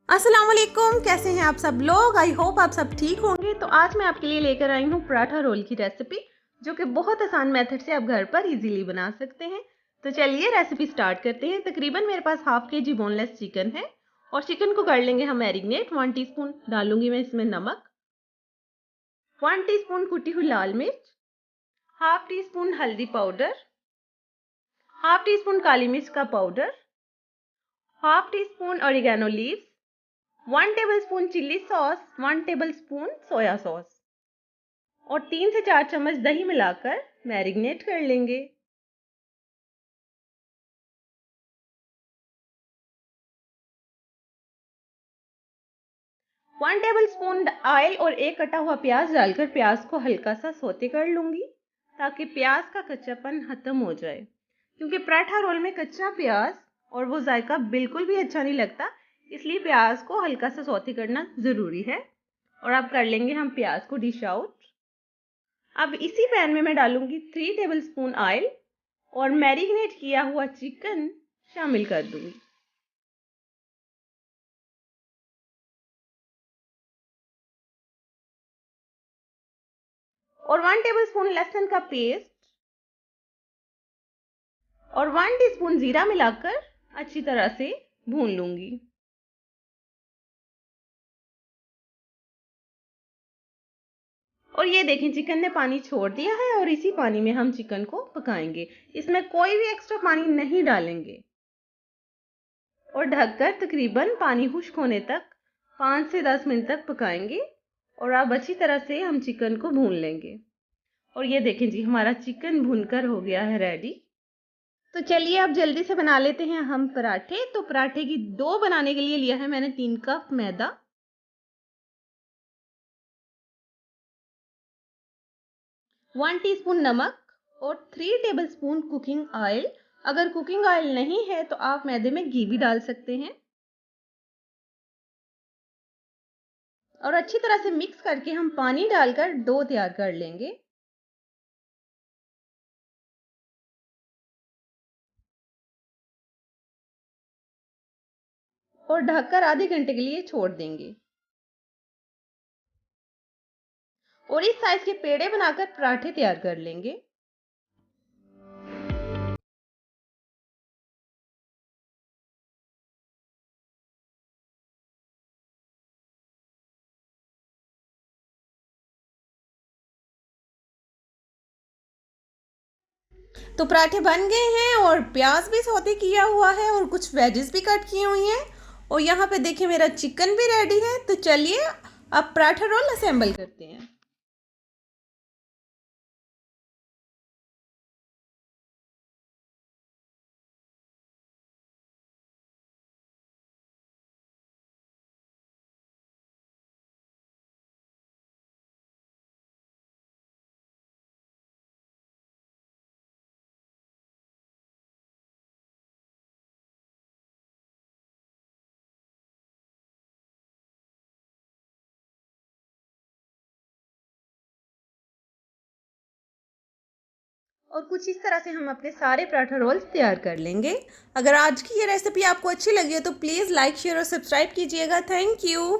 अस्सलाम वालेकुम, कैसे हैं आप सब लोग। आई होप आप सब ठीक होंगे। तो आज मैं आपके लिए लेकर आई हूँ पराठा रोल की रेसिपी, जो कि बहुत आसान मेथड से आप घर पर इजीली बना सकते हैं। तो चलिए रेसिपी स्टार्ट करते हैं। तकरीबन मेरे पास हाफ के जी बोनलेस चिकन है और चिकन को कर लेंगे हम मैरिनेट। 1 टीस्पून डालूंगी मैं इसमें नमक, 1 टीस्पून कुटी हुई लाल मिर्च, हाफ टी स्पून हल्दी पाउडर, हाफ टी स्पून काली मिर्च का powder, half tea spoon oregano leaves, 1 tablespoon chilli sauce, 1 tablespoon soya sauce और 3 से 4 चम्मच दही मिलाकर मैरिनेट कर लेंगे। वन टेबल स्पून ऑयल और एक कटा हुआ प्याज डालकर प्याज को हल्का सा सौते कर लूंगी, ताकि प्याज का कच्चापन खत्म हो जाए। क्योंकि पराठा रोल में कच्चा प्याज और वो जायका बिल्कुल भी अच्छा नहीं लगता, इसलिए प्याज को हल्का सा सौते करना ज़रूरी है। और अब कर लेंगे हम प्याज को डिश आउट। अब इसी पैन में मैं डालूंगी 3 टेबल स्पून ऑयल और मैरिनेट किया हुआ चिकन शामिल कर दूंगी और 1 टेबलस्पून लहसुन का पेस्ट और 1 टीस्पून जीरा मिलाकर अच्छी तरह से भून लूंगी। और ये देखें, चिकन ने पानी छोड़ दिया है और इसी पानी में हम चिकन को पकाएंगे। इसमें कोई भी एक्स्ट्रा पानी नहीं डालेंगे और ढककर तकरीबन पानी खुश्क होने तक 5 से 10 मिनट तक पकाएंगे। और अब अच्छी तरह से हम चिकन को भून लेंगे। और ये देखें जी, हमारा चिकन भूनकर हो गया है रेडी। तो चलिए अब जल्दी से बना लेते हैं हम पराठे। तो पराठे की डो बनाने के लिए लिया है मैंने 3 कप मैदा, 1 टीस्पून नमक और 3 टेबलस्पून कुकिंग ऑयल। अगर कुकिंग ऑयल नहीं है तो आप मैदे में घी भी डाल सकते हैं। और अच्छी तरह से मिक्स करके हम पानी डालकर डो तैयार कर लेंगे। और ढककर आधे घंटे के लिए छोड़ देंगे। और इस साइज के पेड़े बनाकर पराठे तैयार कर लेंगे। तो पराठे बन गए हैं और प्याज भी सौते किया हुआ है और कुछ वेजेस भी कट की हुई हैं। और यहाँ पे देखिए मेरा चिकन भी रेडी है। तो चलिए अब पराठा रोल असेंबल करते हैं। और कुछ इस तरह से हम अपने सारे पराठा रोल्स तैयार कर लेंगे। अगर आज की ये रेसिपी आपको अच्छी लगी हो तो प्लीज़ लाइक, शेयर और सब्सक्राइब कीजिएगा। Thank you.